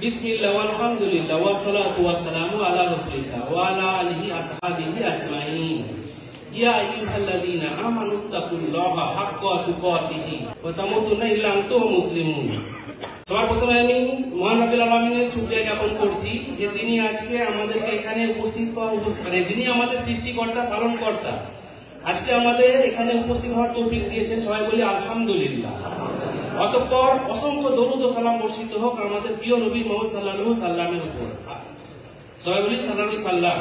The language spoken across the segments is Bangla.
বিসমিল্লাহ আলহামদুলিল্লাহ ওয়াসসালাতু ওয়াসসালামু আলা রাসূলিল্লাহ ওয়া আলা আলিহি আসহাবিহি আজমাইন। ইয়া আইয়ুহাল্লাযীনা আমানুত্তাকুল্লাহা হাক্কা তুকাতিহি ওয়া তামুতুন্না ইল্লা আনতুম মুসলিমুন। সবার প্রথমে আমি মহান রব্বুল আলামিনের শুকরিয়া জ্ঞাপন করছি যে তিনি আজকে আমাদেরকে এখানে উপস্থিত মানে যিনি আমাদের সৃষ্টিকর্তা পালনকর্তা আজকে আমাদের এখানে উপস্থিত হওয়ার তৌফিক দিয়েছেন। সবাই বলি আলহামদুলিল্লাহ। অতঃপর অসংখ্য দরুদ ও সালাম বর্ষিত হোক আমাদের প্রিয় নবী মুহাম্মদ সাল্লাল্লাহু আলাইহি সাল্লামের উপর। সবাই বলি সাল্লাল্লাহু আলাইহি সাল্লাম।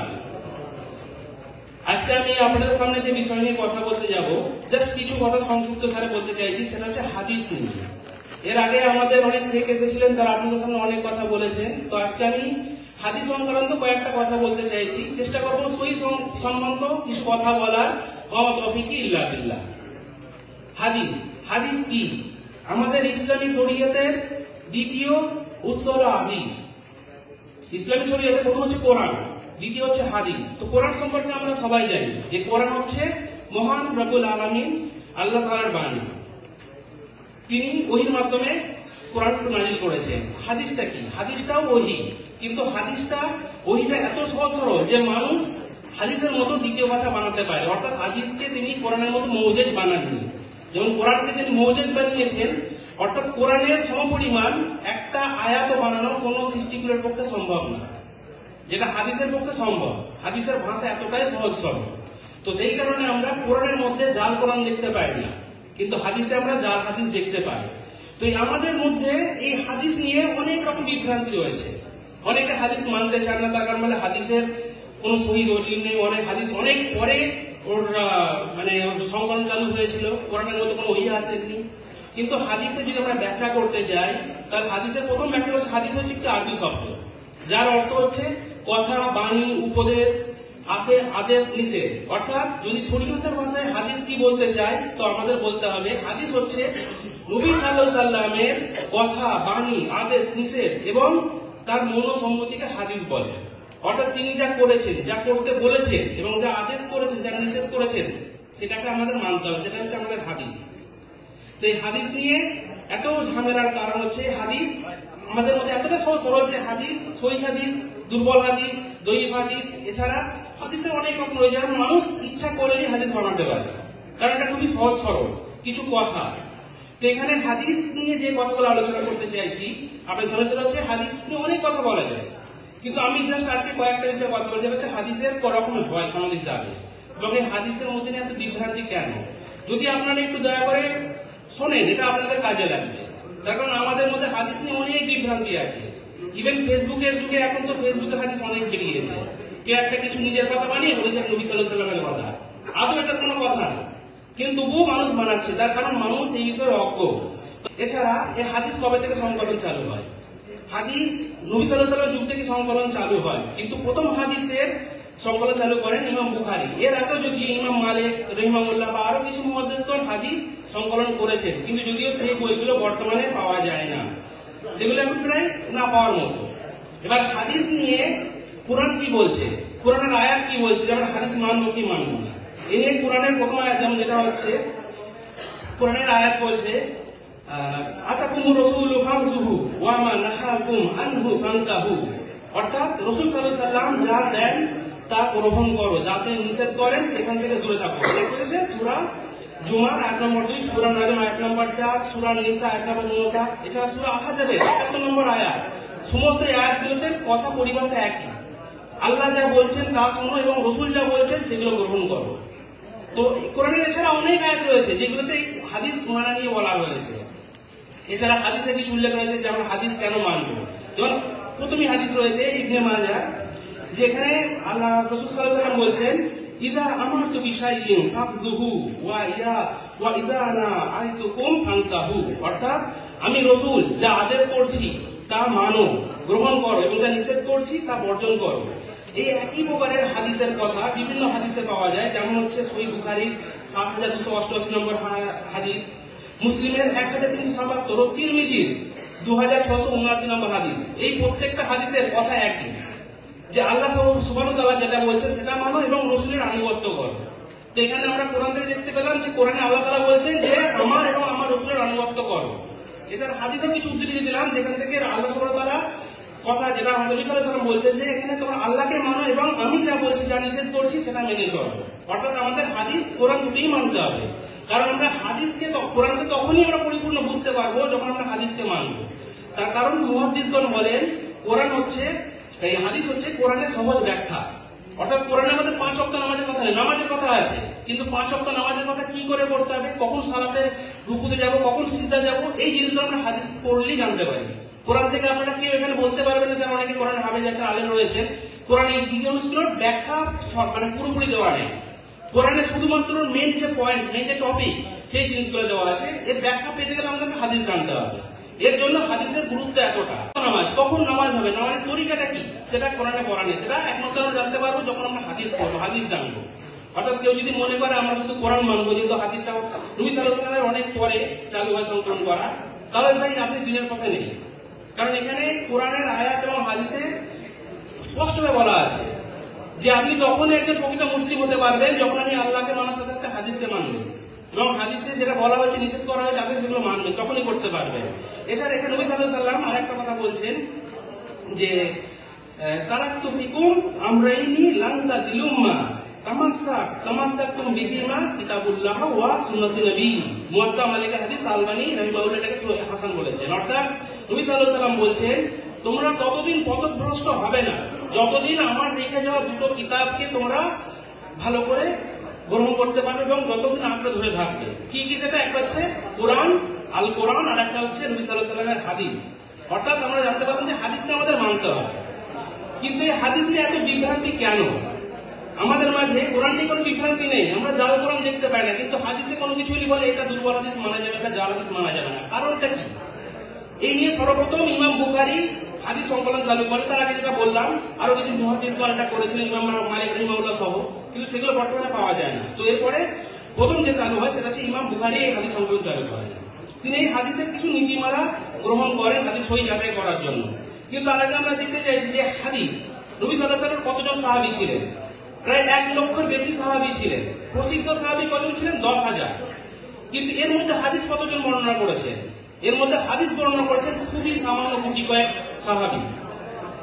আজকে আমি আপনাদের সামনে যে বিষয় নিয়ে কথা বলতে যাব, জাস্ট কিছু কথা সংক্ষিপ্ত সারে বলতে চাইছি, সেটা হচ্ছে হাদিস নিয়ে। এর আগে আমাদের অনেক শেখ এসেছিলেন, তারা আপনাদের সামনে অনেক কথা বলেছেন। তো আজকে আমি হাদিস সংক্রান্ত কয়েকটা কথা বলতে চাইছি, চেষ্টা করব সহিহ সম্বন্ধ কিছু কথা বলার। ওয়া মা তৌফিকি ইল্লা বিল্লাহ। হাদিস কি? আমাদের ইসলামী শরীয়তের দ্বিতীয় উৎস হলো হাদিস। ইসলামী শরীয়তে প্রথম হচ্ছে কোরআন, দ্বিতীয় হচ্ছে হাদিস। তো কোরআন সম্পর্কে আমরা সবাই জানি যে কোরআন হচ্ছে মহান রব্বুল আলামিন আল্লাহ তাআলার বাণী। তিনি ওহীর মাধ্যমে কোরআনকে নাযিল করেছেন। হাদিসটা কি? হাদিসটাও ওহী, কিন্তু ওহীটা এত সহজ সরল যে মানুষ হাদিসের মতো দ্বিতীয় কথা বানাতে পারে। অর্থাৎ হাদিসকে তিনি কোরআনের মতো মৌজেজ বানাননি। যেমন কোরআনকে তিনি মৌজেজ বানিয়েছেন, অর্থাৎ কোরআনের সমপরিমাণ একটা আয়াত বানানো কোনো সৃষ্টিকুলের পক্ষে সম্ভব না, যেটা হাদিসের পক্ষে সম্ভব। হাদিসের ভাষা এতটাই সহজ সরল। তো সেই কারণে আমরা কোরআনের মধ্যে জাল কোরআন দেখতে পাই না, কিন্তু হাদিসে আমরা জাল হাদিস দেখতে পাই। তো আমাদের মধ্যে এই হাদিস নিয়ে অনেক রকম বিভ্রান্তি রয়েছে। অনেকে হাদিস মানতে চান না, তার কারণ বলে হাদিসের কোনো সহিহ দলিল নেই। অনেক হাদিস অনেক পরে ওর সংকলন চালু হয়েছিল, কোরআনের মধ্যে কোনো ওহী আসেনি। কিন্তু হাদিসে যদি আমরা ব্যাখ্যা করতে যাই, তাহলে হাদিসের প্রথম ব্যাখ্যা হচ্ছে হাদিস হচ্ছে একটি আরবি শব্দ, যার অর্থ হচ্ছে কথা, বাণী, উপদেশ, আদেশ, নিষেধ। অর্থাৎ যদি শরীয়তের ভাষায় হাদিস কি বলতে চাই, তো আমাদের বলতে হবে হাদিস হচ্ছে নবী সাল্লাল্লাহু আলাইহি সাল্লামের কথা, বাণী, আদেশ, নিষেধ এবং তার মনোসম্মতিকে হাদিস বলে। অর্থাৎ তিনি যা করেছেন, যা করতে বলেছেন এবং যা আদেশ করেছেন, যা নিষেধ করেছেন, সেটাকে আমাদের মানতে হবে, সেটা হচ্ছে আমাদের হাদিস। তো এই হাদিস নিয়ে এত ঝামেলার কারণ হচ্ছে হাদিস আমাদের মধ্যে এতটা সহজ সরল যে হাদিস, সহিহ হাদিস, দুর্বল হাদিস, দঈফ হাদিস, এছাড়া হাদিসের অনেক রকম রয়েছে। আর মানুষ ইচ্ছা করলেই হাদিস বানাতে পারে, কারণ এটা খুবই সহজ সরল কিছু কথা। তো এখানে হাদিস নিয়ে যে কথাগুলো আলোচনা করতে চাইছি, আপনার সামনে সেটা হচ্ছে হাদিস নিয়ে অনেক কথা বলা যায়, কিন্তু আমি জাস্ট আজকে কয়েকটা বিষয়ে কথা বলছি। যেটা হচ্ছে হাদিসের করকম হয় সনদ হিসাবে, এবং এই হাদিসের মধ্যে এত বিভ্রান্তি কেন। যদি আপনারা একটু দয়া করে শোনেন, এটা আপনাদের কাজে লাগবে। তার কারণ আমাদের মধ্যে হাদিস নিয়ে অনেক বিভ্রান্তি আছে। ইভেন ফেসবুকের যুগে এখন তো ফেসবুকে হাদিস অনেক বেরিয়েছে। কেউ একটা কিছু নিজের কথা বানিয়ে বলেছে নবী সাল্লাল্লাহু আলাইহি সাল্লামের কথা, আদৌ এটা কোনো কথা না, কিন্তু তবুও মানুষ বানাচ্ছে, তার কারণ মানুষ এই বিষয়ে অজ্ঞ। এছাড়া এই হাদিস কবে থেকে সংকলন চালু হয়? হাদিস নবী সাল্লাল্লাহু আলাইহি সাল্লামের যুগ থেকে সংকলন চালু হয়, কিন্তু প্রথম হাদিসের সংকলন চালু করেন ইমাম বুখারী। এর আগে যদি ইমাম মালিক রাহিমাহুল্লাহ বা আরো কিছু মুহাদ্দিসগণ হাদিস সংকলন করেছেন, কিন্তু যদিও সেই বইগুলো বর্তমানে পাওয়া যায় না, সেগুলো এখন প্রায় না পাওয়ার মতো। এবার হাদিস নিয়ে কোরআন কি বলছে, কোরআনের আয়াত কি বলছে যে আমরা হাদিস মানবো কি মানবো না। এই নিয়ে কোরআনের প্রথম আয়াত যেমন যেটা হচ্ছে, কোরআনের আয়াত বলছে আতাকুমুর রাসূলু ফামযুহু ওয়া মা নাহাকুম আনহু ফান্তাহু। অর্থাৎ রাসূল সাল্লাল্লাহু আলাইহি সাল্লাম যা দেন তা গ্রহণ করো, যাতে নিষেধ করেন সেখান থেকে দূরে থাকো। এটা বলেছে সূরা জুমার আয়াত নম্বর 2, সূরা নাজম আয়াত নম্বর 4, সূরা নিসা আয়াত নম্বর 59, এছাড়া সূরা আহজাবের 71 নম্বর আয়াত। সমস্ত আয়াতগুলোতে কথা পরিভাষা একই। আল্লাহ যা বলছেন তা শোনো এবং রাসূল যা বলছেন সেগুলো গ্রহণ করো। তো কোরআনের এছাড়া অনেক আয়াত রয়েছে যেগুলোতে হাদিস মানা নিয়ে বলা হয়েছে। এছাড়া হাদিসে কিছু উল্লেখ রয়েছে যে আমরা হাদিস কেন মানব। যেমন প্রথমে হাদিস রয়েছে ইবনে মাজাহ, যেখানে আল্লাহ রাসূল সাল্লাল্লাহু আলাইহি ওয়াসাল্লাম বলছেন ইদা আমারতু বিশাইইন ফাখযুহু ওয়া ইদা আনা আইতুকুম ফান্তাহু। অর্থাৎ আমি রাসূল যা আদেশ করছি তা মানো, গ্রহণ করো, এবং যা নিষেধ করছি তা বর্জন করো। এই একই প্রকারের হাদিসের কথা বিভিন্ন হাদিসে পাওয়া যায়, যেমন হচ্ছে সহিহ বুখারীর 7288 নম্বর হাদিস, মুসলিমের 1377 ও তিরমিজির 2679 নম্বর হাদিস। এই প্রত্যেকটা হাদিসের কথা একই, যে আল্লাহ সুবহানাহু ওয়া তাআলা যেটা বলছেন সেটা মানো এবং রাসূলের আনুগত্য করো। তো এখানে আমরা কোরআন থেকে দেখতে পেলাম যে কোরআনে আল্লাহ তাআলা বলছেন যে আমার এবং আমার আমার রাসূলের আনুগত্য করো। এছাড়া হাদিসের কিছু উদ্ধৃতি দিলাম যেখান থেকে আল্লাহ সুবহানাহু ওয়া তাআলা কথা, যেটা আমাদের নবী সাল্লাল্লাহু আলাইহি ওয়াসাল্লাম বলছেন যে এখানে তোমরা আল্লাহকে মানো এবং আমি যা বলছি, যা নিষেধ করছি সেটা মেনে চলো। অর্থাৎ আমাদের হাদিস কোরআন দুটোই মানতে হবে, কারণ আমরা হাদিসকে কোরআনকে তখনই আমরা পরিপূর্ণ বুঝতে পারবো যখন আমরা হাদিসকে মানবো। তার কারণ মুহাদ্দিসগণ বলেন কোরআন হচ্ছে, এই হাদিস হচ্ছে কোরআনের সহজ ব্যাখ্যা। অর্থাৎ কোরআনের মধ্যে 5 ওয়াক্ত নামাজের কথা নেই, নামাজের কথা আছে, কিন্তু 5 ওয়াক্ত নামাজের কথা কি করে পড়তে হবে, কখন সালাতের রুকুতে যাব, কখন সিজদা যাব, এই জিনিসগুলো আমরা হাদিস পড়লেই জানতে পারি। কোরআন থেকে আপনারা কেউ এখানে বলতে পারবেন না, যারা অনেকে কোরআন হাফেজ আছে, আলেম রয়েছেন, কোরআন এই জিনিসগুলোর ব্যাখ্যা মানে পুরোপুরি দেওয়া নেই। কোরআনে শুধুমাত্র মেন যে পয়েন্ট, মেন যে টপিক, সেই জিনিসগুলো দেওয়া আছে। এর ব্যাখ্যা পেতে গেলে আমাদেরকে হাদিস জানতে হবে। এর জন্য হাদিসের গুরুত্ব এতটা। নামাজ কখন নামাজ হবে, নামাজের তরিকাটা কি, সেটা কোরআনে বলা নেই। সেটা একমাত্র আমরা জানতে পারবো যখন আমরা হাদিস পড়বো, হাদিস জানবো। অর্থাৎ কেউ যদি মনে করে আমরা শুধু কোরআন মানবো, যেহেতু হাদিসটা নবী সাল্লাল্লাহু আলাইহি ওয়াসাল্লামের অনেক পরে চালু হয় সংকলন করা, তাহলে ভাই আপনি দিনের পথে নেই। কারণ এখানে কোরআনের আয়াত এবং হাদিসে স্পষ্টভাবে বলা আছে যে আপনি তখনই একজন প্রকৃত মুসলিম হতে পারবেন যখন আপনি আল্লাহকে মানার সাথে সাথে হাদিসকে মানবেন, এবং হাদিসে যেটা বলা হয়েছে, নিষেধ করা হয়েছে, আপনি সেগুলো মানবেন, তখনই করতে পারবেন। এছাড়া এখানে নবী সাল্লাল্লাহু আলাইহি ওয়াসাল্লাম আরেকটা কথা বলছেন যে তারাকতু ফিকুম আমরাইনি লান তাদিলুম্মা তামাসসাকতুম বিহিমা কিতাবুল্লাহ ওয়া সুন্নাতুন নবী। মুওয়াত্তা মালিকের হাদিস, আলবানী রাহিমাহুল্লাহ এটাকে হাসান বলেছেন। অর্থাৎ নবী সাল্লাল্লাহু আলাইহি ওয়াসাল্লাম বলছেন তোমরা ততদিন পথভ্রষ্ট হবে না যতদিন আমার রেখে যাওয়া দুটো কিতাবকে তোমরা ভালো করে গ্রহণ করতে পারবে এবং যতদিন আঁকড়ে ধরে থাকবে। কি কি সেটা? একটা হচ্ছে কোরআন, আল কোরআন, আর একটা হচ্ছে নবী সাল্লাল্লাহু আলাইহি ওয়াসাল্লামের হাদিস। অর্থাৎ আমরা জানতে পারবেন যে হাদিসকে আমাদের মানতে হবে। কিন্তু এই হাদিস নিয়ে এত বিভ্রান্তি কেন? আমাদের মাঝে কোরআন নিয়ে কোনো বিভ্রান্তি নেই, আমরা জাল কোরআন দেখতে পাই না, কিন্তু হাদিসে কোনো কিছু বলে এটা দুর্বল হাদিস মানা যাবে, এটা জাল হাদিস মানা যাবে না। কারণটা কি? এই নিয়ে সর্বপ্রথম ইমাম বুখারী হাদিস সংকলন চালু করে। তার আগে যেটা বললাম আরো কিছু মুহাদ্দিসগণ এটা করেছিলেন, ইমাম মালিক রাহিমাহুল্লাহ সহ, কিন্তু সেগুলো বর্তমানে পাওয়া যায় না। তো এরপরে প্রথম যে চালু হয় সেটা হচ্ছে ইমাম বুখারী এই হাদিস সংকলন চালু করেন। তিনি এই হাদিসের কিছু নীতিমালা গ্রহণ করেন হাদিস সহি যাচাই করার জন্য। কিন্তু তার আগে আমরা দেখতে চাইছি যে হাদিস নবী সাল্লাল্লাহু আলাইহি ওয়াসাল্লাম কতজন সাহাবী ছিলেন? প্রায় 1 লক্ষের বেশি সাহাবী ছিলেন। প্রসিদ্ধ সাহাবী কতজন ছিলেন? 10,000। কিন্তু এর মধ্যে হাদিস কতজন বর্ণনা করেছেন? এর মধ্যে হাদিস বর্ণনা করেছেন খুবই সামান্য গুটি কয়েক সাহাবী।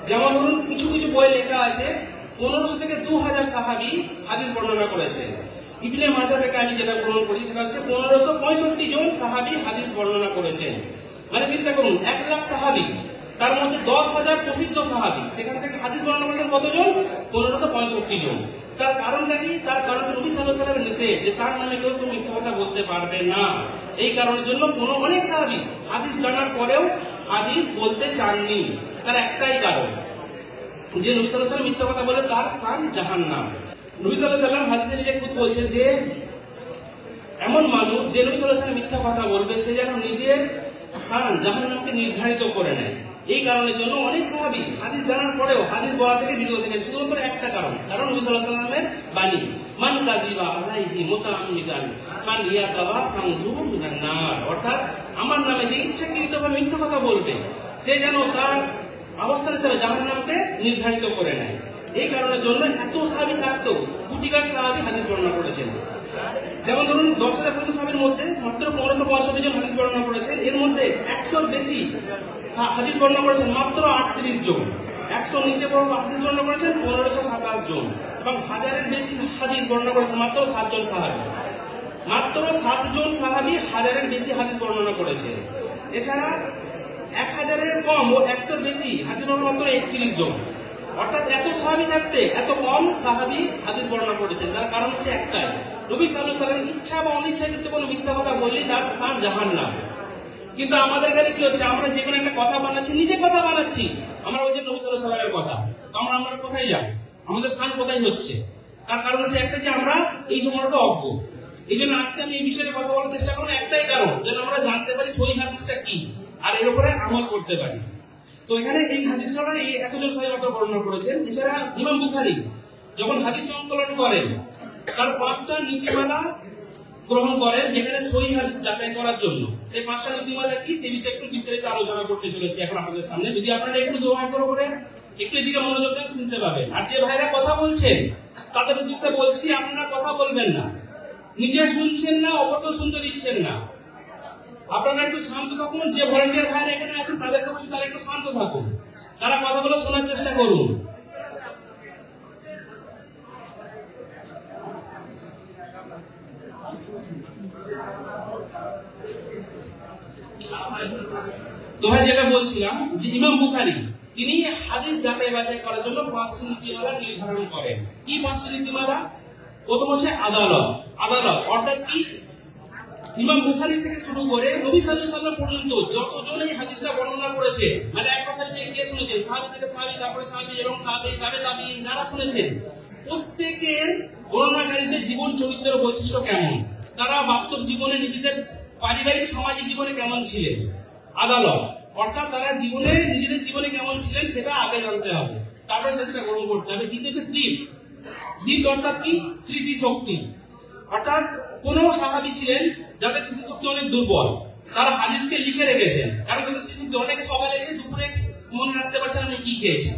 যেমন ধরুন কিছু কিছু বই লেখা আছে 1500 থেকে 2000 সাহাবী হাদিস বর্ণনা করেছেন। ইবনে মাজাহ থেকে আমি যেটা গ্রহণ করি সেটা হচ্ছে 1565 জন সাহাবী হাদিস বর্ণনা করেছেন। মানে চিন্তা করুন 1 লাখ সাহাবী, তার মধ্যে 10,000 প্রসিদ্ধ সাহাবী, সেখান থেকে হাদিস বর্ণনা করেছেন কতজন? 1565 জন। তার কারণটা কি? তার কারণ হচ্ছে নবী সাল্লাল্লাহু আলাইহি ওয়াসাল্লামের নিষেধ যে তার নামে কেউ মিথ্যা কথা বলতে পারবে না। এই কারণের জন্য অনেক সাহাবী হাদিস জানার পরেও হাদিস বলতে চাননি। তার একটাই কারণ যে নবী সাল্লাল্লাহু আলাইহি ওয়াসাল্লাম মিথ্যা কথা বলে তার স্থান জাহান্নাম। নবী সাল্লাল্লাহু আলাইহি ওয়াসাল্লাম হাদিসে নিজে খুদ বলছেন যে এমন মানুষ যে নবী সাল্লাল্লাহু আলাইহি ওয়াসাল্লাম মিথ্যা কথা বলবে সে যেন নিজের স্থান জাহান্নামকে নির্ধারিত করে নেয়। এই কারণের জন্য অনেক সাহাবী হাদিস জানার পরেও হাদিস বলা থেকে বিরত থেকে, শুধুমাত্র একটা কারণ নবী সাল্লাল্লাহু আলাইহি ওয়াসাল্লামের বাণী, মান কাযিবা আলাইহি মুতাআম্মিদান ফালিয়াতাবা ফানজুর মিনান নার। অর্থাৎ আমার নামে যে ইচ্ছাকৃতভাবে মিথ্যা কথা বলবে সে যেন তার অবস্থান হিসেবে জাহান্নামকে নির্ধারিত করে নেয়। এই কারণের জন্য এত সাহাবী থাকতো কোটি কোটি সাহাবী হাদিস বর্ণনা করেছেন। যেমন ধরুন 10,000 পর্যন্ত সাহাবীর মধ্যে মাত্র 1565 জন হাদিস বর্ণনা করেছেন। এর মধ্যে 100-র বেশি হাদিস বর্ণনা করেছেন মাত্র 38 জন। 100 নিচে হাদিস বর্ণনা করেছেন 1527 জন, এবং 1000-এর বেশি হাদিস বর্ণনা করেছেন মাত্র 7 জন সাহাবী। মাত্র 7 জন সাহাবী 1000-এর বেশি হাদিস বর্ণনা করেছেন। এছাড়া 1000-এর কম ও 100-র বেশি হাদিস বর্ণনা মাত্র 31 জন। অর্থাৎ এত সাহাবী থাকতে এত কম সাহাবী হাদিস বর্ণনা করেছেন। তার কারণ হচ্ছে একটাই, নবী সাল্লাল্লাহু আলাইহি ওয়াসাল্লাম ইচ্ছা বা অনিচ্ছাকৃত কোনো মিথ্যা কথা বললেই তার স্থান জাহান্নাম। কিন্তু আমাদের এখানে কি হচ্ছে, আমরা যে কোনো একটা কথা বানাচ্ছি, নিজে কথা বানাচ্ছি, আমরা ওই যে নবী সাল্লাল্লাহু আলাইহি ওয়াসাল্লামের কথা, তো আমরা কোথায় যাব? আমাদের স্থান কোথায় হচ্ছে? তার কারণ হচ্ছে একটা যে আমরা এই সম্পর্কে অজ্ঞ। এই জন্য আজকে আমি এই বিষয়ে কথা বলার চেষ্টা করব, একটাই কারণ যেন আমরা জানতে পারি সহিহ হাদিসটা কি আর এর উপরে আমল করতে পারি। তো এখানে এই হাদিসটা এই এতজন সাহাবী মাত্র বর্ণনা করেছেন। এছাড়া ইমাম বুখারী যখন হাদিস সংকলন করেন তার 5টা নীতিমালা গ্রহণ করেন যেখানে সহিহ হাদিস যাচাই করার জন্য। সেই 5টা নীতিমালা কি সেই বিষয়ে একটু বিস্তারিত আলোচনা করতে চলেছি এখন আপনাদের সামনে। যদি আপনারা একটু দোয়া করে একটু এদিকে মনোযোগ দেন, শুনতে পাবেন। আর যে ভাইরা কথা বলছেন তাদের উদ্দেশ্যে বলছি, আপনারা কথা বলবেন না, নিজে শুনছেন না, অপরকে শুনতে দিচ্ছেন না। আপনারা একটু শান্ত থাকুন। যে ভলান্টিয়ার ভাইরা এখানে আছেন তাদেরকে বলছি তারা একটু শান্ত থাকুন, তারা কথাগুলো শোনার চেষ্টা করুন। তো ভাই যেটা বলছিলাম যে ইমাম বুখারী তিনি হাদিস যাচাই বাছাই করার জন্য 5টি নীতিমালা নির্ধারণ করেন। কি 5টি নীতিমালা? প্রথম হচ্ছে আদালত। আদালত অর্থাৎ কি, ইমাম বুখারী থেকে শুরু করে নবী সাল্লাল্লাহু আলাইহি ওয়াসাল্লাম পর্যন্ত যতজন এই হাদিসটা বর্ণনা করেছে, মানে একটা সারিতে কে শুনেছেন, সাহাবী থেকে সাহাবী, তারপরে সাহাবী এবং তাবেঈন যারা শুনেছেন, প্রত্যেকের বর্ণনাকারীদের জীবন চরিত্রের বৈশিষ্ট্য কেমন, তারা বাস্তব জীবনে নিজেদের পারিবারিক সামাজিক জীবনে কেমন ছিলেন। আদালত অর্থাৎ তারা জীবনে নিজেদের জীবনে কেমন ছিলেন সেটা আগে জানতে হবে, তারপরে সেটা গ্রহণ করতে হবে। দ্বিতীয় হচ্ছে দ্বীপ। দ্বীপ অর্থাৎ কি, স্মৃতিশক্তি। অর্থাৎ কোন সাহাবী ছিলেন যাদের স্মৃতিশক্তি অনেক দুর্বল, তারা হাদিসকে লিখে রেখেছেন, কারণ তাদের স্মৃতি অনেকে সকালে গিয়ে দুপুরে মনে রাখতে পারছেন আমি কি খেয়েছি,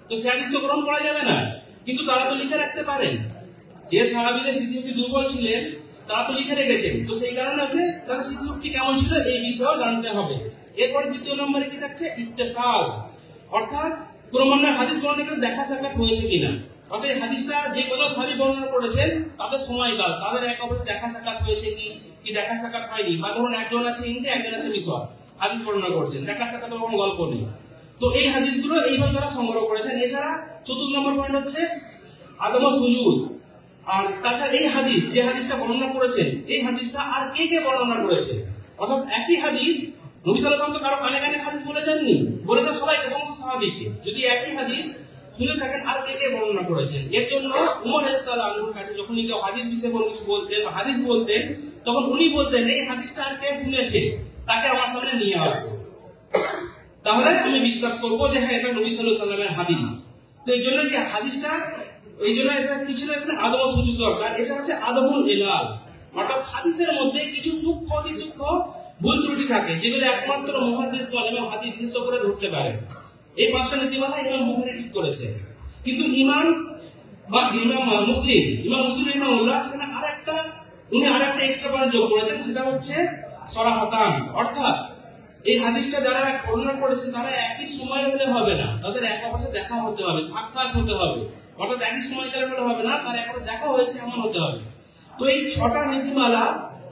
তো সে হাদিস তো গ্রহণ করা যাবে না, কিন্তু তারা তো লিখে রাখতে পারেন। যে সাহাবীদের স্মৃতিশক্তি দুর্বল ছিলেন তারা তো লিখে রেখেছেন, তো সেই কারণে হচ্ছে তাদের স্মৃতিশক্তি কেমন ছিল এই বিষয়েও জানতে হবে। এরপরে দ্বিতীয় নম্বরে কি থাকছে, ইত্তেসাল, অর্থাৎ ক্রমান্বয়ে হাদিস বর্ণনাকারীদের দেখা সাক্ষাৎ হয়েছে কিনা, অর্থাৎ হাদিসটা যে কোনো সাহাবী বর্ণনা করেছেন তাদের সময়কাল, তাদের এক অপরের দেখা সাক্ষাৎ হয়েছে কি দেখা সাক্ষাৎ হয়নি, বা ধরুন একজন আছে ইন্ডিয়া একজন আছে মিশর, হাদিস বর্ণনা করছেন, দেখা সাক্ষাৎ কোনো গল্প নেই, তো এই হাদিসগুলো এইভাবে তারা সংগ্রহ করেছেন। এছাড়া চতুর্থ নম্বর পয়েন্ট হচ্ছে আদম সুজুজ। আর তাছাড়া এই হাদিস, যে হাদিসটা বর্ণনা করেছেন এই হাদিসটা আর কে কে বর্ণনা করেছে, অর্থাৎ একই হাদিস নবী সাল্লাল্লাহু আলাইহি ওয়াসাল্লাম তো কারো কানে কানে হাদিস বলে যাননি, বলেছেন সবাইকে, সমস্ত সাহাবীকে। যদি একই হাদিস শুনে থাকেন আর কে কে বর্ণনা করেছেন, এর জন্য উমর রাদিয়াল্লাহু আনহুর কাছে যখন কেউ হাদিস বিষয়ে কোনো কিছু বলতেন বা হাদিস বলতেন, তখন উনি বলতেন এই হাদিসটা আর কে শুনেছে তাকে আমার সামনে নিয়ে আসো, তাহলে আমি বিশ্বাস করবো যে হ্যাঁ এটা নবী সাল্লাল্লাহু আলাইহি ওয়াসাল্লামের হাদিস। তো এই জন্য কি হাদিসটা, এই জন্য এটা কি ছিল, এখানে আদম সুজুজ দরকার। এছাড়া হচ্ছে আদমুল ইলাল, অর্থাৎ হাদিসের মধ্যে কিছু সূক্ষ্ম অতি সূক্ষ্ম ভুল ত্রুটি থাকে যেগুলো একমাত্র মুহাদ্দিসগণ এবং হাদিস বিশেষজ্ঞরা ধরতে পারে। এই 5টা নীতিমালা ইমাম বুখারী ঠিক করেছে, কিন্তু ইমাম মুসলিম রাহিমাহুল্লাহ সেখানে আরেকটা এক্সট্রা পয়েন্ট যোগ করেছেন, সেটা হচ্ছে সরাহাতান, অর্থাৎ এই হাদিসটা যারা বর্ণনা করেছেন তারা একই সময় হলে হবে না, তাদের এক অপরের দেখা হতে হবে, সাক্ষাৎ হতে হবে, অর্থাৎ একই সময়কালে হলে হবে না, তার একবার দেখা হয়েছে এমন হতে হবে। তো এই 6টা নীতিমালা,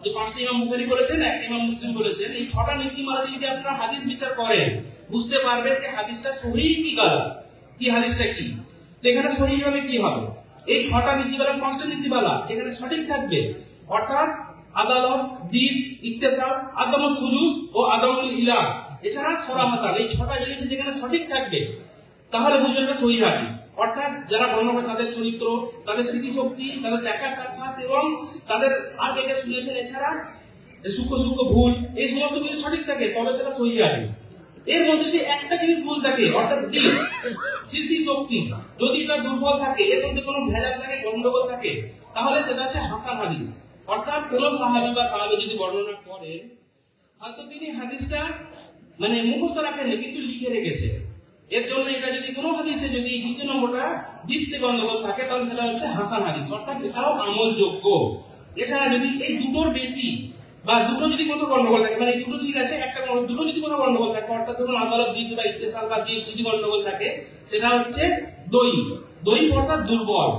যে 5টা ইমাম বুখারী বলেছেন, একটা ইমাম মুসলিম বলেছেন, এই 6টা নীতিমালা যদি আপনারা হাদিস বিচার করেন বুঝতে পারবে যে হাদিসটা সহিহ কি গালাত, কি হাদিসটা কি। তো এখানে সহিহ হবে কি হবে, এই 6টা নীতিমালা 5টা নীতিমালা যেখানে সঠিক থাকবে, অর্থাৎ আদালত, দ্বীপ, ইত্তেসাল, আদম সুজুজ ও আদমুল ইলাহ, এছাড়া সরাহাতান, এই 6টা জিনিস যেখানে সঠিক থাকবে তাহলে বুঝবেন এটা সহিহ হাদিস। অর্থাৎ যারা বর্ণনা করে তাদের চরিত্র, তাদের স্মৃতিশক্তি, তাদের দেখা সাক্ষাৎ এবং তাদের আর কে শুনেছেন, এছাড়া সূক্ষ্ম ভুল, এই সমস্ত কিছু সঠিক থাকে তবে সেটা সহিহ হাদিস। এর মধ্যে যদি একটা জিনিস ভুল থাকে, অর্থাৎ দ্বীপ, স্মৃতিশক্তি, যদি এটা দুর্বল থাকে, এর মধ্যে কোনো ভেজাল থাকে, গন্ডগোল থাকে, তাহলে সেটা হচ্ছে হাসান হাদিস। অর্থাৎ কোন সাহাবী বা সাহাবী যদি বর্ণনা করেন হয়তো তিনি হাদিসটা মানে মুখস্থ রাখেননি কিন্তু লিখে রেখেছে, এর জন্য এটা যদি কোনো হাদিসে যদি দ্বিতীয় নম্বরটা দ্বীপতে গন্ডগোল থাকে তাহলে সেটা হচ্ছে হাসান হাদিস, অর্থাৎ এটাও আমলযোগ্য। এছাড়া যদি এই দুটোর বেশি বা দুটো যদি কোথাও গন্ডগোল থাকে, মানে এই দুটো ঠিক আছে, একটা দুটো যদি কোথাও গন্ডগোল থাকে, অর্থাৎ ধরুন আদালত, দ্বীপ বা ইত্তেসাল বা দ্বীপ যদি গন্ডগোল থাকে, সেটা হচ্ছে দয়ীফ অর্থাৎ দুর্বল।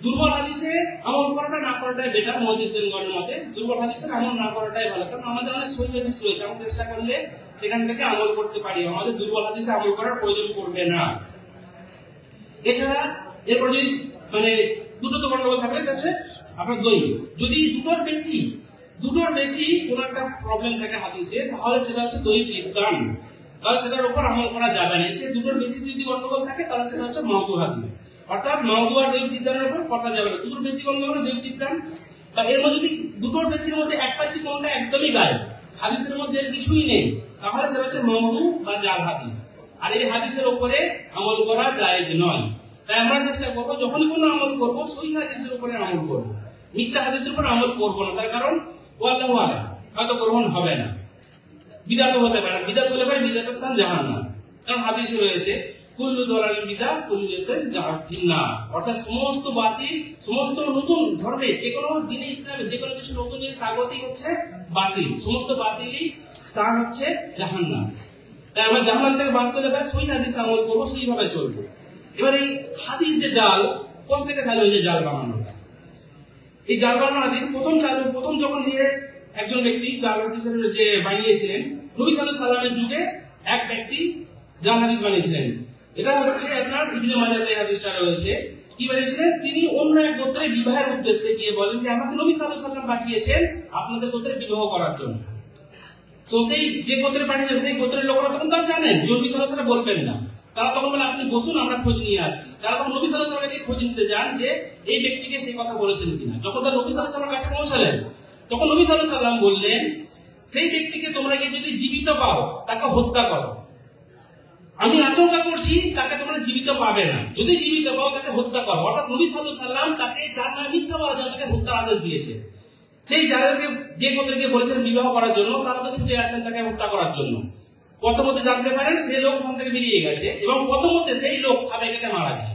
দুর্বল হাদিসে আমল করাটা না করাটাই বেটার, মুহাদ্দিসগণের মতে দুর্বল হাদিসে আমল না করাটাই ভালো, কারণ আমাদের অনেক সহিহ হাদিস রয়েছে, আমরা চেষ্টা করলে সেখান থেকে আমল করতে পারি, আমাদের দুর্বল হাদিসে আমল করার প্রয়োজন পড়বে না। এছাড়া এরপর যদি মানে দুটো তো গন্ডগোল থাকলে এটা হচ্ছে আপনার দয়ীফ। যদি দুটোর বেশি কোন একটা প্রবলেম থাকে হাদিসে তাহলে সেটা হচ্ছে দয়ীফ জিদ্দান, তাহলে সেটার উপর আমল করা যাবে না। এর দুটোর বেশি যদি গন্ডগোল থাকে তাহলে সেটা হচ্ছে মাওদু হাদিস, অর্থাৎ মাওদু আর দয়ীফ জিদ্দানের উপর কথা যাবে না। দুটোর বেশি গন্ডগোল দয়ীফ জিদ্দান, বা এর মধ্যে যদি দুটোর বেশির মধ্যে একটা যদি কোনটা একদমই গায়েব, হাদিসের মধ্যে এর কিছুই নেই, তাহলে সেটা হচ্ছে মাওদু বা জাল হাদিস, আর এই হাদিসের উপরে আমল করা জায়েজ নয়। তাই আমরা চেষ্টা করবো যখনই কোনো আমল করবো সহিহ হাদিসের উপরে আমল করবো, মিথ্যা হাদিসের উপর আমল করবো না, তার কারণ আল্লাহু আ'লাম হয়তো গ্রহণ হবে না, বিদআত হতে পারে, বিদআত হলে পারে বিদআতের স্থান জাহান্নাম, কারণ হাদিসে রয়েছে কুল্লু দালালিন বিদআহ কুল্লু বিদআতিন জাহান্নাম, অর্থাৎ সমস্ত বাতিল, সমস্ত নতুন ধর্মে যে কোনো দিনে ইসলামে যে কোনো কিছু নতুন জিনিস স্বাগতই হচ্ছে বাতিল, সমস্ত বাতিলই স্থান হচ্ছে জাহান্নাম। তাই আমরা জাহান্নাম থেকে বাঁচতে হলে সই হাদিস আমল করবো, সেইভাবে চলবো। এবার এই হাদিস যে জাল কোথা থেকে চালু হয়েছে জাল বানানোটা? এই জাল বানানো হাদিস প্রথম যখন নিয়ে একজন ব্যক্তি জাল হাদিসের যে বানিয়েছিলেন, নবী সাল্লাল্লাহু আলাইহি ওয়াসাল্লামের যুগে এক ব্যক্তি জাল হাদিস বানিয়েছিলেন। এটা হচ্ছে আপনার ইবনে মাজাতে এই হাদিসটা রয়েছে। কি বানিয়েছিলেন? তিনি অন্য এক গোত্রের বিবাহের উদ্দেশ্যে গিয়ে বলেন যে আমাকে নবী সাল্লাল্লাহু আলাইহি ওয়াসাল্লাম পাঠিয়েছেন আপনাদের গোত্রে বিবাহ করার জন্য। তো সেই যে গোত্রে পাঠিয়েছে সেই গোত্রের লোকেরা তখন তারা জানেন যে নবী সাল্লাল্লাহু আলাইহি ওয়াসাল্লাম বলবেন না। তারা তখন বলে আপনি বসুন, আমরা খোঁজ নিয়ে আসছি। তারা তখন নবী সাল্লাল্লাহু আলাইহি ওয়াসাল্লামের খোঁজ নিতে যান যে এই ব্যক্তিকে সেই কথা বলেছেন কিনা। যখন তারা নবী সাল্লাল্লাহু আলাইহি ওয়াসাল্লামের কাছে পৌঁছালেন, তখন নবী সাল্লাল্লাহু আলাইহি ওয়াসাল্লাম বললেন সেই ব্যক্তিকে তোমরা গিয়ে যদি জীবিত পাও তাকে হত্যা করো। আমি আশঙ্কা করছি তাকে তোমরা জীবিত পাবে না, যদি জীবিত পাও তাকে হত্যা করো। অর্থাৎ নবী সাল্লাল্লাহু আলাইহি ওয়াসাল্লাম তাকে যার নামে মিথ্যা বলার জন্য তাকে হত্যার আদেশ দিয়েছে। সেই যাদেরকে যে গোত্রকে বলেছেন বিবাহ করার জন্য তারা তো ছুটে আসছেন তাকে হত্যা করার জন্য। প্রথমত জানতে পারেন সেই লোক ওখান থেকে বেরিয়ে গেছে এবং প্রথমত সেই লোক সাবে কেটে মারা যায়।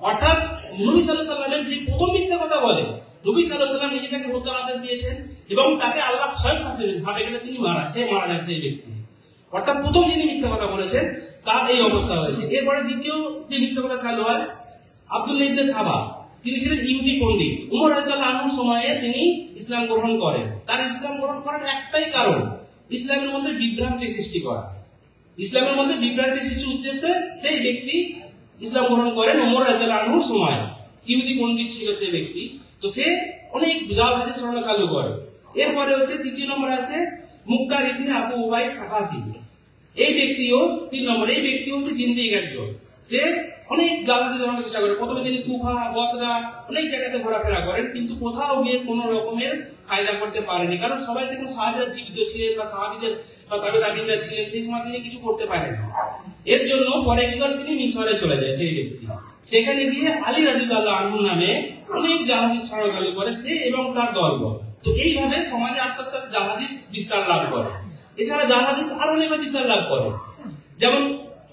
অর্থাৎ নবী সাল্লাল্লাহু আলাইহি ওয়াসাল্লামের যে প্রথম মিথ্যা কথা বলে, নবী সাল্লাল্লাহু আলাইহি ওয়াসাল্লাম নিজে তাকে হত্যার আদেশ দিয়েছেন এবং তাকে আল্লাহ স্বয়ং ফাঁসি দিয়েছেন, সাবে কেটে তিনি মারা যায় সেই ব্যক্তি। অর্থাৎ প্রথম যিনি মিথ্যা কথা বলেছেন তার এই অবস্থা হয়েছে। এরপরে দ্বিতীয় যে মিথ্যা কথা চালু হয়, আব্দুল্লাহ ইবনে সাবা, তিনি ছিলেন ইহুদি পণ্ডিত। উমর রাদিয়াল্লাহু আনহুর সময়ে তিনি ইসলাম গ্রহণ করেন। তার ইসলাম গ্রহণ করার একটাই কারণ, ইসলামের মধ্যে বিভ্রান্তি সৃষ্টি করা। ইসলামের মধ্যে বিভ্রান্তি সৃষ্টির উদ্দেশ্যে সেই ব্যক্তি ইসলাম গ্রহণ করেন উমর রাদিয়াল্লাহু আনহুর সময়। ইহুদি পণ্ডিত ছিল সেই ব্যক্তি। তো সে অনেক জাল হাদিস রচনা চালু করে। এরপরে হচ্ছে তৃতীয় নম্বরে আছে মুক্তার ইবনে আবু উবাইদ সাকাফি। এই ব্যক্তিও 3 নম্বর, এই ব্যক্তি হচ্ছে জিন্দিক একজন। সে অনেক জাল হাদিস রচনার চেষ্টা করে। প্রথমে তিনি কুফা, বসরা অনেক জায়গাতে ঘোরাফেরা করেন, কিন্তু কোথাও গিয়ে কোনো রকমের ফায়দা করতে পারেনি। কারণ সবাই দেখুন সাহাবীরা জীবিত ছিলেন বা সাহাবীদের বা তাবিঈনরা ছিলেন, সেই সময় তিনি কিছু করতে পারেন না। এর জন্য পরে কি করে তিনি মিশরে চলে যায় সেই ব্যক্তি। সেখানে গিয়ে আলী রাদিয়াল্লাহু আনহু নামে অনেক জাল হাদিস ছড়ানো চালু করে সে এবং তার দলবল। তো এইভাবে সমাজে আস্তে আস্তে জাল হাদিস বিস্তার লাভ করে। এছাড়া জাল হাদিস আরো অনেক বিস্তার লাভ করে। যেমন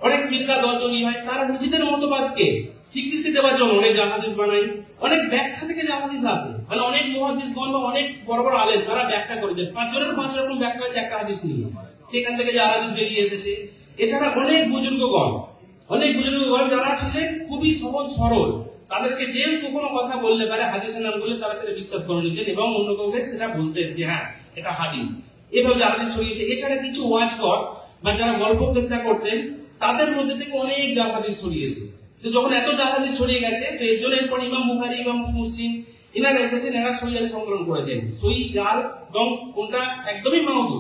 অনেক ফিরকা দল তৈরি হয়, তারা নিজেদের মতবাদকে স্বীকৃতি দেওয়ার জন্য অনেক জাল হাদিস বানায়। অনেক ব্যাখ্যা থেকে জাল হাদিস আছে, মানে অনেক মুহাদ্দিসগণ বা অনেক বড় বড় আলেম তারা ব্যাখ্যা করেছে। 5 জনের 5 রকম ব্যাখ্যা হয়েছে একটা হাদিস নিয়ে, সেখান থেকে জাল হাদিস বেরিয়ে এসেছে। এছাড়া অনেক বুজুর্গগণ যারা ছিলেন খুবই সহজ সরল, তাদেরকে যে কোনো কথা বললে পারে হাদিসের নাম বললে তারা সেটা বিশ্বাস করে নিতেন এবং অন্য কাউকে সেটা বলতেন যে হ্যাঁ এটা হাদিস। এভাবে জাল হাদিস ছড়িয়েছে। এছাড়া কিছু ওয়াজকর বা যারা গল্প কেসা করতেন তাদের মধ্যে থেকে অনেক জাল হাদিস ছড়িয়েছে। তো যখন এত জাল হাদিস ছড়িয়ে গেছে, তো এর জন্য এরপর ইমাম বুখারী, ইমাম মুসলিম এনারা এসেছেন, এনারা সহিহ হাদিস সংকলন করেছেন। সহিহ, জাল এবং কোনটা একদমই মাউদু,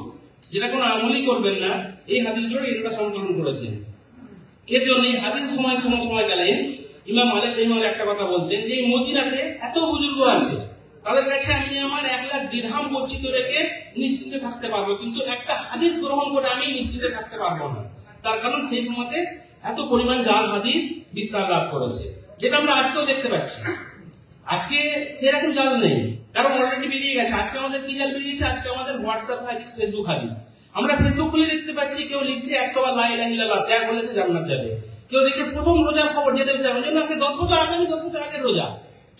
যেটা কোনো আমলই করবেন না, এই হাদিসগুলো এনারা সংকলন করেছেন। এর জন্য এই হাদিস সময়কালীন ইমাম মালিক রাহিমাহুল্লাহ একটা কথা বলতেন যে মদিনাতে এত বুজুর্গ আছে, তাদের কাছে আমি আমার 1 লাখ দিরহাম গচ্ছিত রেখে নিশ্চিন্তে থাকতে পারবো, কিন্তু একটা হাদিস গ্রহণ করে আমি নিশ্চিন্তে থাকতে পারবো না। তার কারণ সেই সময়তে এত পরিমাণ জাল হাদিস বিস্তার লাভ করেছে, যেটা আমরা আজকেও দেখতে পাচ্ছি। আজকে সেরকম জাল নেই, কারণ অলরেডি বেরিয়ে গেছে। আজকে আমাদের কি জাল বেরিয়েছে? আজকে আমাদের হোয়াটসঅ্যাপ হাদিস, ফেসবুক হাদিস। আমরা ফেসবুক খুলে দেখতে পাচ্ছি কেউ লিখছে 100 বার লা ইলাহা ইল্লাল্লাহ শেয়ার করলে সে জান্নাত যাবে। কেউ দেখছে প্রথম রোজার খবর যে দেবে সেটার জন্য আগে 10 বছর, আগামী 10 বছর আগের রোজা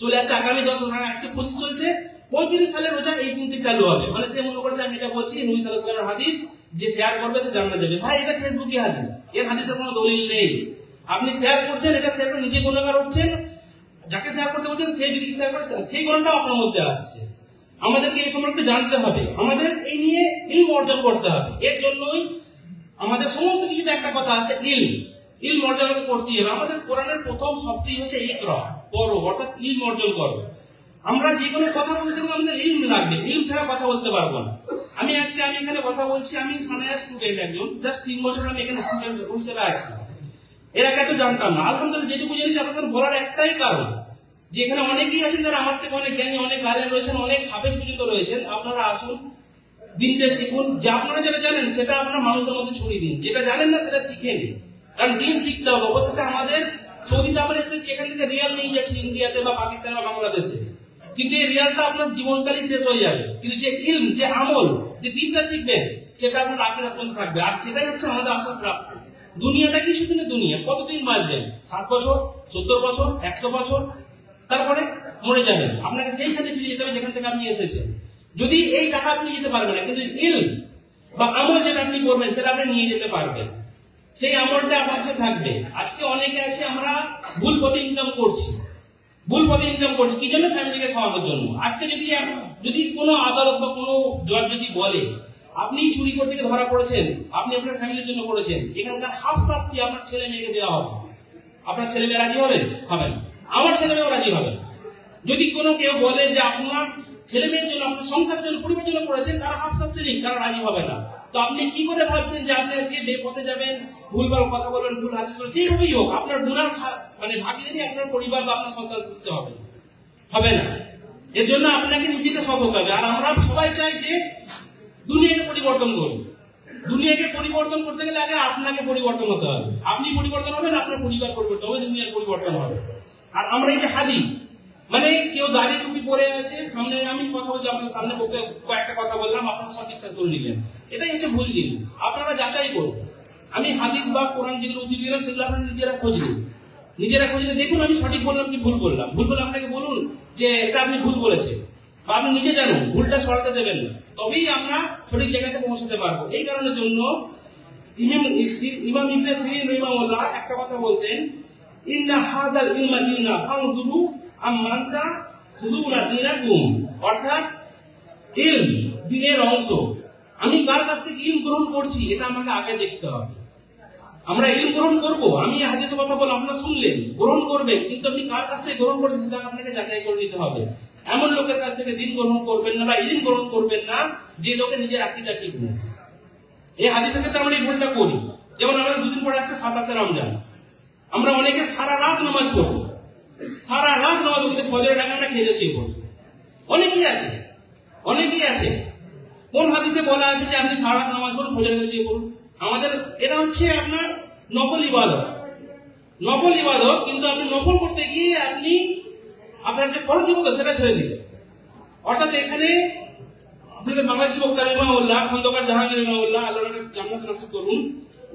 চলে আসছে, আগামী 10 বছর আগে, আজকে 25 চলছে, 35 সালের রোজা এই দিন থেকে চালু হবে। মানে সে মনে করছে আমি এটা বলছি নবী সাল্লাল্লাহু আলাইহি ওয়াসাল্লামের হাদিস, যে শেয়ার করবে সে জান্নাত যাবে। ভাই এটা ফেসবুকে হাদিস, এর হাদিসের কোনো দলিল নেই। আপনি শেয়ার করছেন, এটা শেয়ার করে নিজে গুনাহগার হচ্ছেন, যাকে শেয়ার করতে বলছেন সে যদি শেয়ার করে সেই গুনাহটাও আপনার মধ্যে আসছে। আমাদেরকে এই সম্পর্কে জানতে হবে, আমাদের এই নিয়ে ইলম অর্জন করতে হবে। এর জন্যই আমাদের সমস্ত কিছুতে একটা কথা আছে, ইলম অর্জন করতেই হবে। আমাদের কোরআনের প্রথম শব্দই হচ্ছে ইকরা, পড়ো, অর্থাৎ ইলম অর্জন করো। আমরা যে কোনো কথা বলতে গেলে আমাদের ইলম লাগবে, ইলম ছাড়া কথা বলতে পারবো না। আমি এখানে কথা বলছি, আমি সানায়া স্টুডেন্ট একজন, জাস্ট 3 বছর আমি এখানে স্টুডেন্ট হিসেবে আছি। এর আগে তো জানতাম না। আলহামদুলিল্লাহ যেটুকু জেনেছি আপনার সাথে বলার একটাই কারণ, যে এখানে অনেকেই আছেন যারা আমার থেকে অনেক জ্ঞানী, অনেক আলেম রয়েছেন, অনেক হাফেজ পর্যন্ত রয়েছেন। আপনারা আসুন, দিনটা শিখুন। যে আপনারা যেটা জানেন সেটা আপনারা মানুষের মধ্যে ছড়িয়ে দিন, যেটা জানেন না সেটা শিখে নিন। কারণ দিন শিখতে হবে। অবশেষে আমাদের সৌদিতে আমরা এসেছি, এখান থেকে রিয়াল নিয়ে যাচ্ছি ইন্ডিয়াতে বা পাকিস্তানে বা বাংলাদেশে, কিন্তু এই রিয়ালটা আপনার জীবনকালই শেষ হয়ে যাবে। কিন্তু যে ইলম, যে আমল, যে দিনটা শিখবেন সেটা আপনার আখিরাত পর্যন্ত থাকবে। আর সেটাই হচ্ছে আমাদের আসল প্রাপ্য। দুনিয়াটা কিছুদিনের দুনিয়া, কতদিন বাঁচবেন? 60 বছর, 70 বছর, 100 বছর, তারপরে মরে যাবেন। আপনাকে সেইখানে ফিরে যেতে হবে যেখান থেকে আপনি এসেছেন। যদি এই টাকা আপনি যেতে পারবেন না, কিন্তু ইলম, বা আমল যেটা আপনি করবেন সেটা আপনি নিয়ে যেতে পারবেন, সেই আমলটা আপনার কাছে থাকবে। আজকে অনেকে আছে আমরা ভুল পথে ইনকাম করছি, কি জন্য? ফ্যামিলিকে খাওয়ানোর জন্য। আজকে যদি কোনো আদালত বা কোনো জজ যদি বলে আপনি চুরি করতে গিয়ে ধরা পড়েছেন, আপনি আপনার ফ্যামিলির জন্য করেছেন, এখানকার হাফ শাস্তি আপনার ছেলে মেয়েকে দেওয়া হবে। আপনার ছেলে মেয়ে রাজি হবে? হবে না। আমার ছেলে মেয়েও রাজি হবে। যদি কোনো কেউ বলে যে আপনার ছেলে মেয়ের জন্য, আপনার সংসারের জন্য, পরিবারের জন্য করেছেন, তারা হাফ শাস্তি নিক, তারা রাজি হবে না। তো আপনি কি করে ভাবছেন যে আপনি আজকে বেপথে যাবেন, ভুলভাল কথা বলবেন, ভুল হাদিস বলবেন, যেভাবেই হোক আপনার গুনার ভাগিদারি আপনার পরিবার বা আপনার সন্তান করতে হবে? হবে না। এর জন্য আপনাকে নিজেকে সৎ হতে হবে। আর আমরা সবাই চাই যে দুনিয়াকে পরিবর্তন করি। দুনিয়াকে পরিবর্তন করতে গেলে আগে আপনাকে পরিবর্তন হতে হবে। আপনি পরিবর্তন হবেন, আপনার পরিবার পরিবর্তন হবে, দুনিয়ার পরিবর্তন হবে। আর আমরা এই যে হাদিস, মানে কেউ দাড়ি টুপি পরে আছে, সামনে আমি কথা বলছি, আপনার সামনে কয়েকটা কথা বললাম, আপনারা সব বিশ্বাস করে নিলেন, এটাই হচ্ছে ভুল জিনিস। আপনারা যাচাই করুন। আমি হাদিস বা কোরআন যেগুলো উদ্ধৃতি দিলাম সেগুলো আপনারা নিজেরা খুঁজলে দেখুন আমি সঠিক বললাম কি ভুল বললাম। ভুল বলে আপনাকে বলুন যে এটা আপনি ভুল বলেছেন, বা আপনি নিজে জানুন, ভুলটা ছড়াতে দেবেন না, তবেই আমরা সঠিক জায়গাতে পৌঁছাতে পারবো। এই কারণের জন্য ইমাম ইবনে সিরিন রাহিমাহুল্লাহ একটা কথা বলতেন, ইন্না হাযাল ইলমা দীনা ফানজুরু আমানতা খুযুনা দীনাকুম, অর্থাৎ ইলম দ্বীনের অংশ। আমি কার কাছ থেকে ইলম গ্রহণ করছি এটা আমাকে আগে দেখতে হবে। আমরা ইলম গ্রহণ করব, আমি হাদিসের কথা বললাম, আপনারা শুনলেন, গ্রহণ করবেন, কিন্তু আপনি কার কাছ থেকে গ্রহণ করছেন সেটা আপনাকে যাচাই করে নিতে হবে। এমন লোকের কাছ থেকে দিন গ্রহণ করবেন না বা ইলম গ্রহণ করবেন না যে লোকের নিজের আকীদা ঠিক নেই। এই হাদিসের ক্ষেত্রে আমরা এই ভুলটা করি। যেমন আমাদের দুদিন পরে আসছে 27শে রমজান, আমরা অনেকে সারা রাত নামাজ পড়বো, কিন্তু ফজরের টাকা আমরা খেয়ে শুয়ে পড়বো। অনেকেই আছে। কোন হাদিসে বলা আছে যে আপনি সারা রাত নামাজ পড়ুন, ফজরের টাকা শুয়ে পড়ুন? আমাদের এটা হচ্ছে আপনার নফল ইবাদত, কিন্তু আপনি নফল করতে গিয়ে আপনি আপনার যে ফরজ ইবাদত সেটা ছেড়ে দিলেন। অর্থাৎ এখানে আপনাদের বাংলাদেশি বক্তা রাহিমাহুল্লাহ, খন্দকার জাহাঙ্গীর রাহিমাহুল্লাহ, আল্লাহ জান্নাত নসিব করুন,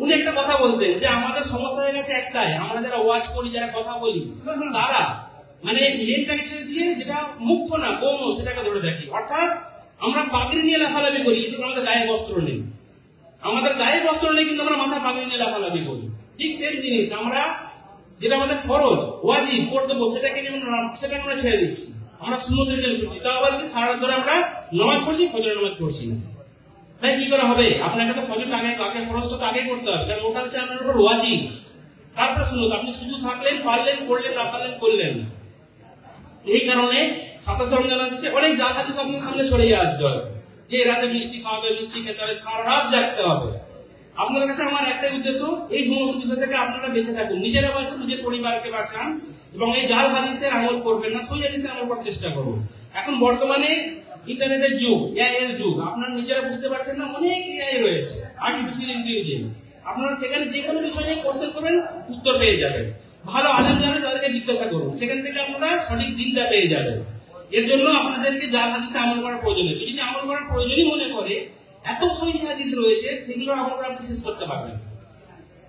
উনি একটা কথা বলতেন যে আমাদের সমস্যা হয়ে গেছে একটাই, আমরা যারা ওয়াজ করি, যারা কথা বলি, তারা মানে মেনটাকে ছেড়ে দিয়ে যেটা মুখ্য না গৌণ সেটাকে ধরে দেখি। অর্থাৎ আমরা পাগড়ি নিয়ে লাফালাফি করি, কিন্তু আমাদের গায়ে বস্ত্র নেই। কিন্তু আমরা মাথায় পাগড়ি নিয়ে লাফালাফি করি। ঠিক সেম জিনিস, আমরা যেটা আমাদের ফরজ, ওয়াজিব, কর্তব্য, সেটাকে আমরা ছেড়ে দিচ্ছি, আমরা সুন্নতের জন্য ছুটছি। তাও আবার কি সারা রাত ধরে আমরা নামাজ পড়ছি, ফজরের নামাজ পড়ছি না। ভাই কি করে হবে? আপনাকে তো ফজরটা আগে ফরজটা তো আগে করতে হবে, কারণ ওটা হচ্ছে আপনার উপর ওয়াজিব। তারপরে সুন্নত, আপনি সুযোগ থাকলেন, পারলেন করলেন, না পারলেন করলেন না। এই কারণে 27শে রমজান আসছে, অনেক জাল হাদিস আপনার সামনে ছড়িয়ে আসবে যে রাতে মিষ্টি খাওয়াতে হবে, মিষ্টি খেতে হবে, সারা রাত জাগতে হবে। আপনাদের কাছে আমার একটাই উদ্দেশ্য, এই সমস্ত বিষয় থেকে আপনারা বেঁচে থাকুন, নিজেরা বাঁচুন, নিজের পরিবারকে বাঁচান, এবং এই জাল হাদিসের আমল করবেন না, সহিহ হাদিসের আমল করার চেষ্টা করুন। এখন বর্তমানে ইন্টারনেটের যুগ, এআই এর যুগ, আপনারা নিজেরা বুঝতে পারছেন না, অনেক এআই রয়েছে, আর্টিফিশিয়াল ইন্টেলিজেন্স। আপনারা সেখানে যে কোনো বিষয় নিয়ে কোশ্চেন করবেন, উত্তর পেয়ে যাবেন। ভালো আলেম যারা তাদেরকে জিজ্ঞাসা করুন, সেখান থেকে আপনারা সঠিক দিনটা পেয়ে যাবেন। এর জন্য আপনাদেরকে জাল হাদিসে আমল করার প্রয়োজন নেই। যদি আমল করার প্রয়োজনই মনে করে, এত সহিহ হাদিস রয়েছে, সেগুলো আমল করে আপনি শেষ করতে পারবেন।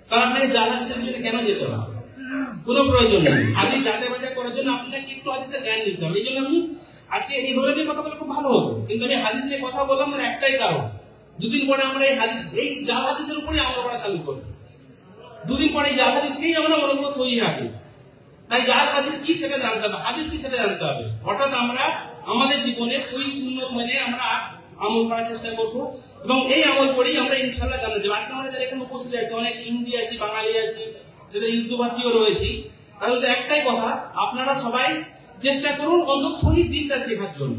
তার আপনাকে জাল হাদিসের পিছনে কেন যেতে হবে? কোনো প্রয়োজন নেই। হাদিস যাচাই বাছাই করার জন্য আপনাকে একটু হাদিসের জ্ঞান নিতে হবে। এই জন্য আমি আজকে এই ধরনের নিয়ে কথা বলে খুব ভালো হতো, কিন্তু আমি হাদিস নিয়ে কথা বললাম তার একটাই কারণ, দুদিন পরে আমরা এই জাল হাদিসের উপরে আমল করা চালু করব। দুদিন পরে এই জাল হাদিসকেই আমরা মনে করবো সহিহ হাদিস। তাই জাল হাদিস কি সেটা জানতে হবে, হাদিস কি সেটা জানতে হবে। অর্থাৎ আমরা আমাদের জীবনে সহিহ সুন্নাত মেনে আমরা আমল করার চেষ্টা করব, এবং এই আমল করেই আমরা ইনশাআল্লাহ জানতে যাবো। আজকে আমরা যারা এখানে উপস্থিত আছি, অনেক হিন্দি আছি, বাঙালি আছি, যাদের হিন্দুভাষীও রয়েছি, তাহলে একটাই কথা, আপনারা সবাই চেষ্টা করুন অন্তত সহিহ দিনটা শেখার জন্য।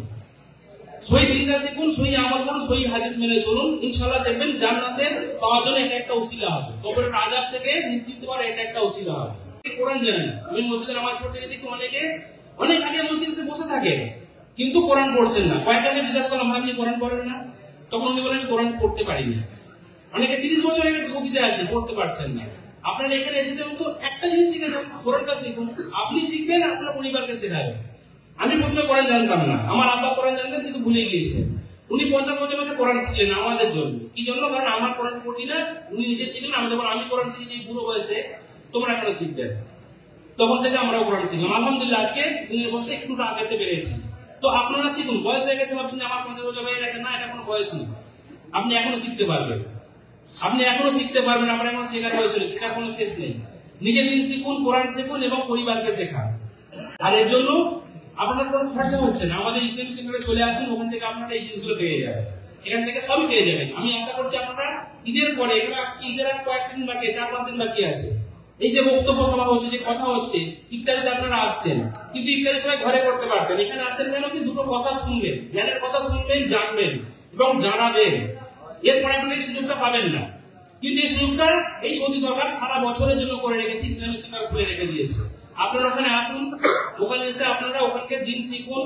সহিহ দিনটা শিখুন, সহিহ আমল করুন, সহিহ হাদিস মেনে চলুন, ইনশাআল্লাহ দেখবেন জান্নাতের পাওয়ার জন্য এটা একটা ওসিলা হবে, কবরের আযাব থেকে নিষ্কৃত হওয়ার এটা একটা ওসিলা হবে। কোরআন জানেন, আমি মসজিদে নামাজ পড়তে গিয়ে দেখি অনেক আগে মসজিদে বসে থাকে, কিন্তু কোরআন পড়ছেন না। কয়েক আগে জিজ্ঞাসা করলাম, আপনি কোরআন পড়েন না? তখন উনি বলেন, আমি কোরআন পড়তে পারি না। অনেকে 30 বছর হয়ে গেছে সৌদিতে আছে, পড়তে পারছেন না। আপনারা এখানে এসেছেন তো একটা জিনিস শিখে যান, কোরআনটা শিখুন। আপনি শিখবেন, আপনার পরিবারকে শেখাবেন। আমি প্রথমে কোরআন জানতাম না, আমার আব্বা কোরআন জানতেন কিন্তু ভুলে গিয়েছিলেন। উনি 50 বছর বয়সে কোরআন শিখলেন আমাদের জন্য। কি জন্য? কারণ আমার কোরআন পড়ি না, উনি নিজে শিখলেন। আমি কোরআন শিখেছি বুড়ো বয়সে, তোমরা কেন শিখবেন? তখন থেকে আমরা কোরআন শিখলাম। আলহামদুলিল্লাহ আজকে দিনের বয়সে একটু আগাতে পেরেছি। তো আপনারা শিখুন। বয়স হয়ে গেছে ভাবছেন আমার 50 বছর হয়ে গেছে, না, এটা কোনো বয়স নেই। আপনি এখনো শিখতে পারবেন, আপনি এখনো শিখতে পারবেন। আমরা এখনো শেখার বয়স হয়েছে, শেখার কোনো শেষ নেই। নিজে দিন শিখুন, কোরআন শিখুন এবং পরিবারকে শেখান। আর এর জন্য আপনার কোনো খরচা হচ্ছে না। আমাদের ইসলামিক সেন্টারে চলে আসুন, ওখান থেকে আপনারা এই জিনিসগুলো পেয়ে যাবেন, এখান থেকে সবই পেয়ে যাবেন। আমি আশা করছি আপনারা ঈদের পরে, এখানে আজকে ঈদের আর কয়েকটা দিন বাকি, 4-5 দিন বাকি আছে, এই যে বক্তব্য সভা হচ্ছে, যে কথা হচ্ছে, ইফতারিতে আপনারা আসছেন, কিন্তু ইফতারি সবাই ঘরে করতে পারতেন, এখানে আসছেন কেন? কি দুটো কথা শুনবেন, জ্ঞানের কথা শুনবেন, জানবেন এবং জানাবেন। এরপরে আপনারা এই সুযোগটা পাবেন না, কিন্তু এই সুযোগটা এই সৌদি সরকার সারা বছরের জন্য করে রেখেছে, ইসলামিক সেন্টার খুলে রেখে দিয়েছে। আপনারা ওখানে আসুন, ওখানে এসে আপনারা ওখানকে দিন শিখুন,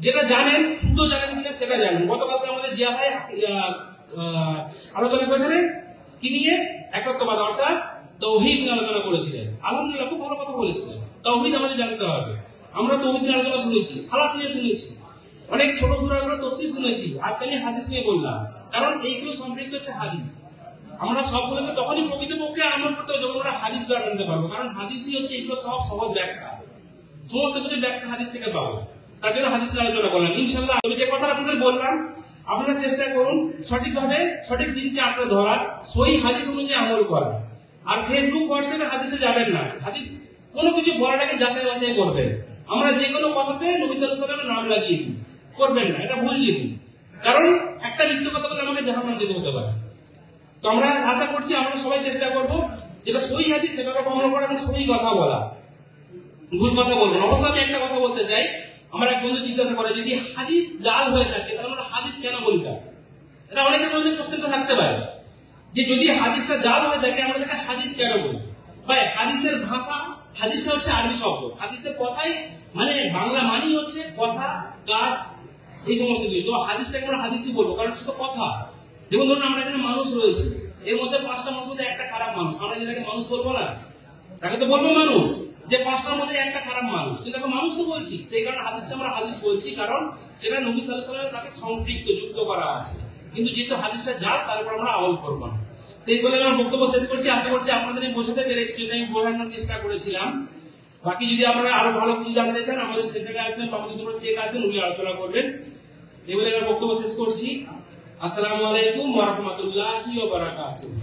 যেটা জানেন শুদ্ধ জানেন কিনা সেটা জানেন। গতকালকে আমাদের জিয়া ভাই আলোচনা করেছিলেন কি নিয়ে? একত্ববাদ অর্থাৎ তাওহীদ নিয়ে আলোচনা করেছিলেন। আলহামদুলিল্লাহ, খুব ভালো কথা বলেছিলেন। তাওহীদ আমাদের জানতে হবে। আমরা তাওহীদ নিয়ে আলোচনা শুনেছি, সালাত নিয়ে শুনেছি, অনেক ছোট সূরাগুলো তাফসীর শুনেছি। আজকে আমি হাদিস নিয়ে বললাম, কারণ এইগুলো সম্পৃক্ত হচ্ছে হাদিস। আমরা সবগুলোকে তখনই প্রকৃতপক্ষে আমল করতে হবে যখন আমরা হাদিসটা জানতে পারবো, কারণ হাদিসই হচ্ছে এগুলো সব সহজ ব্যাখ্যা, সমস্ত কিছু ব্যাখ্যা হাদিস থেকে পাবো। তার জন্য হাদিস নিয়ে আলোচনা করলাম। ইনশাআল্লাহ আমি যে কথাটা আপনাদের বললাম, আপনারা চেষ্টা করুন সঠিকভাবে সঠিক দিনকে আপনারা ধরার, সহি হাদিস অনুযায়ী আমল করার। আর ফেসবুক হোয়াটসঅ্যাপে হাদিসে যাবেন না, হাদিস কোনো কিছু বলার আগে যাচাই বাছাই করবেন। আমরা যে কোনো কথাতে নবী সাল্লাল্লাহু আলাইহি ওয়াসাল্লামের নাম লাগিয়ে দিই, করবেন না, এটা ভুল জিনিস। কারণ একটা মিথ্যা কথা বলে আমাকে জাহান্নামে যেতে হতে পারে। তো আমরা আশা করছি আমরা সবাই চেষ্টা করব যেটা সহি হাদিস সেটাকে আমল করা এবং সহি কথা বলা, ভুল কথা বলবো না। অবশ্য আমি একটা কথা বলতে চাই, আমার এক বন্ধু জিজ্ঞাসা করে যদি হাদিস জাল হয়ে থাকে তাহলে আমরা হাদিস কেন বলি না? এটা অনেকের মধ্যে প্রশ্নটা থাকতে পারে যে যদি হাদিসটা জাল হয়ে থাকে আমরা তাকে হাদিস কেন বলি? ভাই, হাদিসের ভাষা, হাদিসটা হচ্ছে আরবি শব্দ, হাদিসের কথাই মানে বাংলা মানি হচ্ছে কথা, কাজ, এই সমস্ত কিছু। তো হাদিসটাকে আমরা হাদিসই বলবো, কারণ সেটা কথা। যেমন ধরুন আমরা এখানে মানুষ রয়েছে, এর মধ্যে 5টা মানুষের মধ্যে একটা খারাপ মানুষ, আমরা যেটাকে মানুষ বলবো না, তাকে তো বলবো মানুষ। যে 5টার মধ্যে একটা খারাপ মানুষ, কিন্তু আমরা মানুষ তো বলছি, সেই কারণে হাদিসকে আমরা হাদিস বলছি, কারণ সেটা নবী সাল্লাল্লাহু আলাইহি ওয়াসাল্লামের সাথে সম্পৃক্ত, যুক্ত করা আছে। কিন্তু যেহেতু হাদিসটা জাল, তার উপর আমরা আমল করবো না। তো এই বলে আমার বক্তব্য শেষ করছি। আশা করছি আপনাদের বোঝাতে পেরেছি, যেটা আমি বোঝানোর চেষ্টা করেছিলাম। বাকি যদি আপনারা আরো ভালো কিছু জানতে চান, আমাদের সেন্টারে আসবেন, আমাদের জন্য শেখ আসবেন, উনি আলোচনা করবেন। এই বলে আমার বক্তব্য শেষ করছি। আসসালামু আলাইকুম ওয়া রাহমাতুল্লাহি ওয়া বারাকাতুহু।